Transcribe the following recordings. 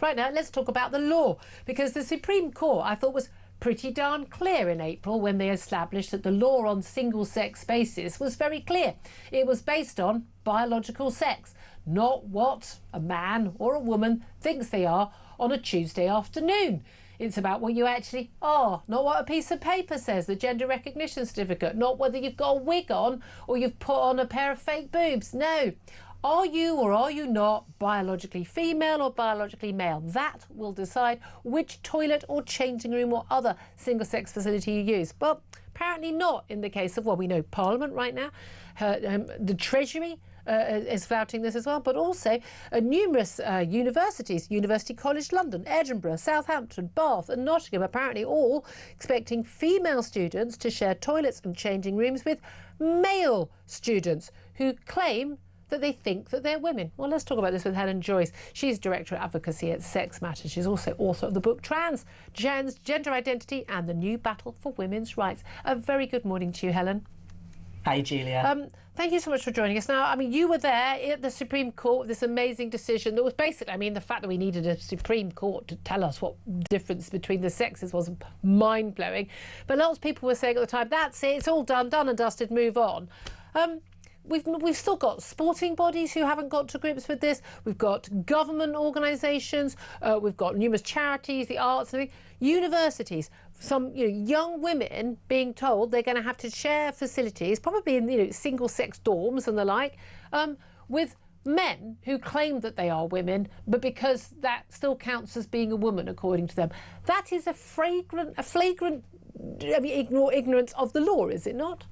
Right now, let's talk about the law, because the Supreme Court, I thought, was pretty darn clear in April when they established that the law on single-sex spaces was very clear. It was based on biological sex, not what a man or a woman thinks they are on a Tuesday afternoon. It's about what you actually are, not what a piece of paper says, the gender recognition certificate, not whether you've got a wig on or you've put on a pair of fake boobs. No. Are you or are you not biologically female or biologically male? That will decide which toilet or changing room or other single-sex facility you use. But apparently not in the case of, well, we know Parliament right now, the Treasury is flouting this as well, but also numerous universities, University College London, Edinburgh, Southampton, Bath and Nottingham, apparently all expecting female students to share toilets and changing rooms with male students who claim that they think that they're women. Well, let's talk about this with Helen Joyce. She's Director of Advocacy at Sex Matters. She's also author of the book Transgender Identity and the New Battle for Women's Rights. A very good morning to you, Helen. Hi, Julia. Thank you so much for joining us. Now, I mean, you were there at the Supreme Court with this amazing decision that was basically, I mean, the fact that we needed a Supreme Court to tell us what difference between the sexes was mind-blowing. But lots of people were saying at the time, that's it, it's all done and dusted, move on. We've still got sporting bodies who haven't got to grips with this. We've got government organisations. We've got numerous charities, the arts, and universities. Some young women being told they're going to have to share facilities, probably in single-sex dorms and the like, with men who claim that they are women, but because that still counts as being a woman according to them. That is a flagrant ignorance of the law, is it not?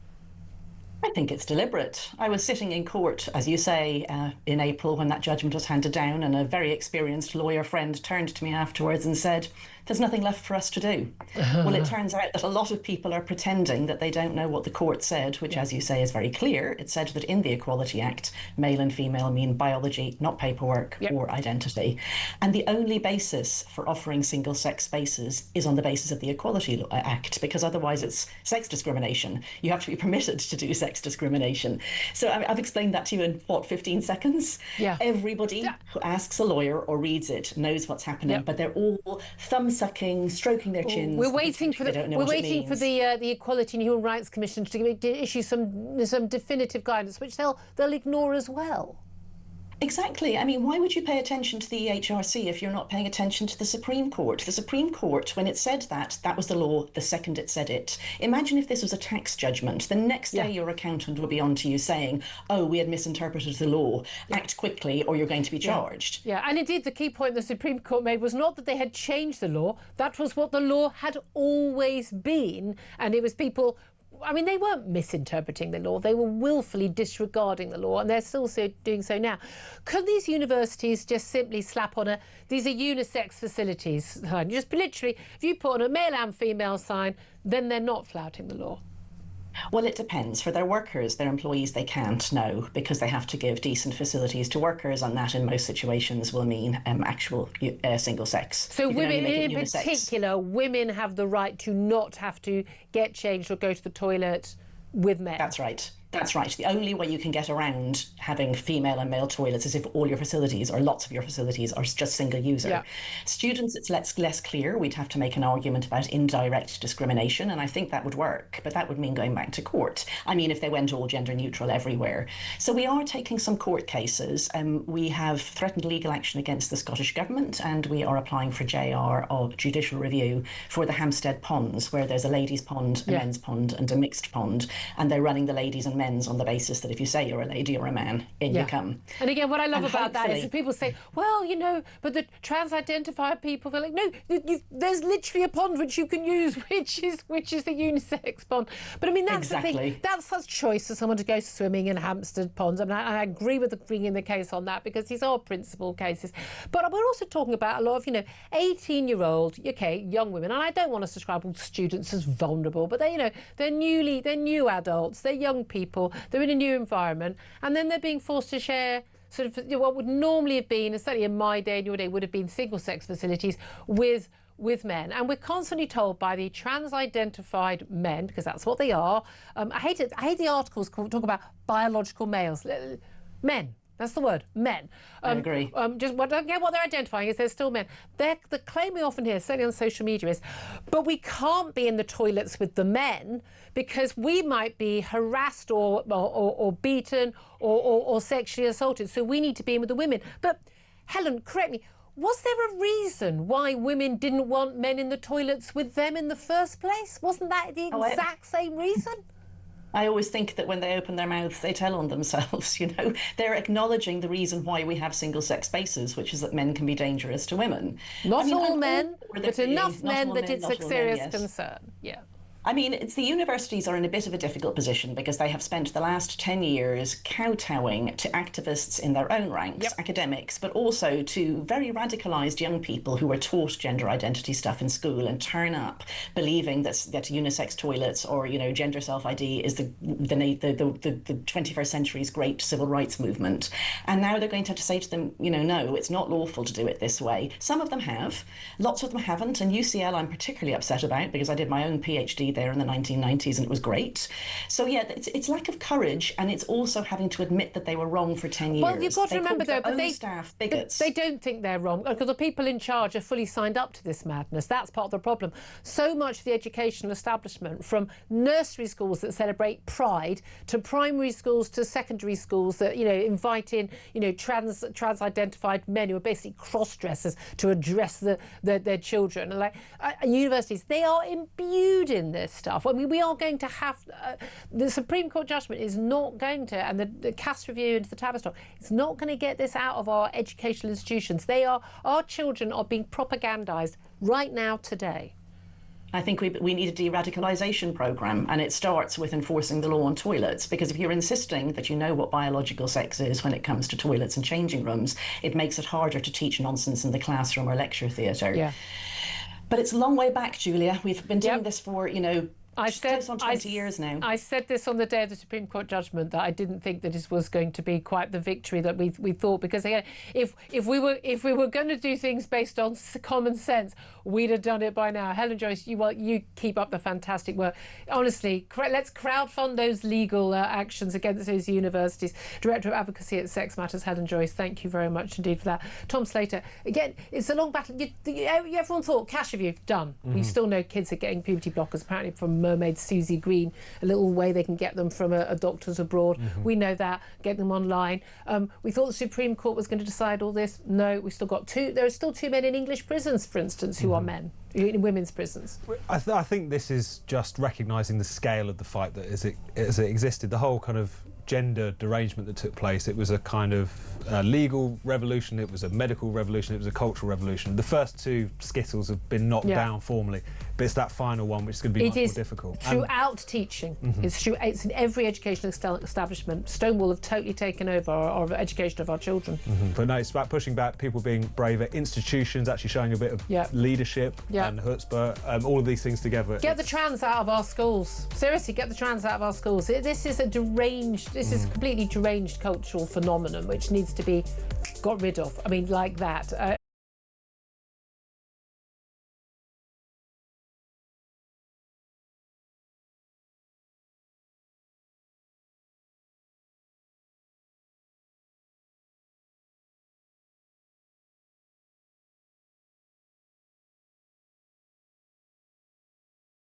I think it's deliberate. I was sitting in court, as you say, in April when that judgment was handed down, and a very experienced lawyer friend turned to me afterwards and said, there's nothing left for us to do. Well, it turns out that a lot of people are pretending that they don't know what the court said, which, as you say, is very clear. It said that in the Equality Act, male and female mean biology, not paperwork or identity. And the only basis for offering single-sex spaces is on the basis of the Equality Act, because otherwise it's sex discrimination. You have to be permitted to do sex discrimination. So I've explained that to you in, 15 seconds? Yeah. Everybody who asks a lawyer or reads it knows what's happening, but they're all thumb-sucking, stroking their chins. We're waiting for the Equality and Human Rights Commission to issue some definitive guidance, which they'll ignore as well. Exactly. I mean, why would you pay attention to the EHRC if you're not paying attention to the Supreme Court? The Supreme Court, when it said that was the law the second it said it. Imagine if this was a tax judgment. The next day your accountant would be on to you saying, oh, we had misinterpreted the law. Act quickly or you're going to be charged. Yeah, and indeed the key point the Supreme Court made was not that they had changed the law. That was what the law had always been. And it was people... I mean, they weren't misinterpreting the law. They were willfully disregarding the law, and they're still doing so now. Could these universities just simply slap on these are unisex facilities sign? Just literally, if you put on a male and female sign, then they're not flouting the law. Well, it depends. For their workers, their employees, they can't, no, because they have to give decent facilities to workers, and that in most situations will mean actual single sex. So women, in particular, women have the right to not have to get changed or go to the toilet with men. That's right. That's right. The only way you can get around having female and male toilets is if all your facilities or lots of your facilities are just single user. Yeah. Students, it's less clear. We'd have to make an argument about indirect discrimination, and I think that would work, but that would mean going back to court. I mean, if they went all gender neutral everywhere. So we are taking some court cases. We have threatened legal action against the Scottish Government, and we are applying for JR or judicial review for the Hampstead ponds, where there's a ladies' pond, a men's pond and a mixed pond, and they're running the ladies and men's on the basis that if you say you're a lady or a man, in you come. And again, what I love about that is people say, well, but the trans-identified people, they're like, no, there's literally a pond which you can use, which is the unisex pond. But I mean, that's the thing. That's such choice for someone to go swimming in Hampstead ponds. I mean, I agree with bringing the case on that because these are principal cases. But we're also talking about a lot of, 18-year-old, young women, and I don't want to describe all students as vulnerable, but they're new adults, they're young people, they're in a new environment, and then they're being forced to share sort of what would normally have been, and certainly in my day and your day, would have been single-sex facilities with men. And we're constantly told by the trans-identified men, because that's what they are. I hate the articles talk about biological males. Men. That's the word, men. I agree. Just what they're identifying is they're still men. The claim we often hear, certainly on social media, is, but we can't be in the toilets with the men because we might be harassed or beaten or sexually assaulted, so we need to be in with the women. But Helen, correct me, was there a reason why women didn't want men in the toilets with them in the first place? Wasn't that the exact same reason? I always think that when they open their mouths, they tell on themselves, you know. They're acknowledging the reason why we have single-sex spaces, which is that men can be dangerous to women. Not all men, but enough men that it's a serious concern. Yeah. I mean, the universities are in a bit of a difficult position because they have spent the last 10 years kowtowing to activists in their own ranks, academics, but also to very radicalised young people who were taught gender identity stuff in school and turn up believing that unisex toilets or, you know, gender self-ID is the 21st century's great civil rights movement. And now they're going to have to say to them, you know, no, it's not lawful to do it this way. Some of them have, lots of them haven't, and UCL I'm particularly upset about because I did my own PhD there in the 1990s and it was great. So yeah, it's lack of courage, and it's also having to admit that they were wrong for 10 years. Well, you've got to remember though, but staff bigots. They don't think they're wrong because the people in charge are fully signed up to this madness. That's part of the problem. So much of the educational establishment, from nursery schools that celebrate pride to primary schools to secondary schools that, you know, invite in, you know, trans-identified men who are basically cross-dressers to address their children. And like universities, they are imbued in this stuff. I mean, we are going to have the Supreme Court judgment is not going to, and the Cass review into the Tavistock, it's not going to get this out of our educational institutions. Our children are being propagandized right now today. I think we need a de-radicalisation programme, and it starts with enforcing the law on toilets, because if you're insisting that you know what biological sex is when it comes to toilets and changing rooms, it makes it harder to teach nonsense in the classroom or lecture theatre. Yeah. But it's a long way back, Julia. We've been doing this for, you know, close on 20 years now. I said this on the day of the Supreme Court judgment, that I didn't think that this was going to be quite the victory that we thought, because again, if we were going to do things based on common sense, we'd have done it by now. Helen Joyce, you keep up the fantastic work. Honestly, let's crowdfund those legal actions against those universities. Director of Advocacy at Sex Matters, Helen Joyce, thank you very much indeed for that. Tom Slater, again, it's a long battle. Everyone thought cash review done. We still know kids are getting puberty blockers apparently from Mermaid Susie Green, a little way they can get them from a doctor's abroad. We know that, get them online. We thought the Supreme Court was going to decide all this. No, we still got there are still 2 men in English prisons, for instance, who are men, in women's prisons. I think this is just recognising the scale of the fight that as it existed. The whole kind of gender derangement that took place, it was a kind of legal revolution, it was a medical revolution, it was a cultural revolution. The first 2 skittles have been knocked down formally, but it's that final one which is going to be much more difficult. Throughout teaching, it's in every educational establishment. Stonewall have totally taken over our education of our children. But no, it's about pushing back, people being braver, institutions actually showing a bit of leadership and chutzpah, all of these things together. Get the trans out of our schools. Seriously, get the trans out of our schools. This is a completely deranged cultural phenomenon which needs to be got rid of. I mean, like that.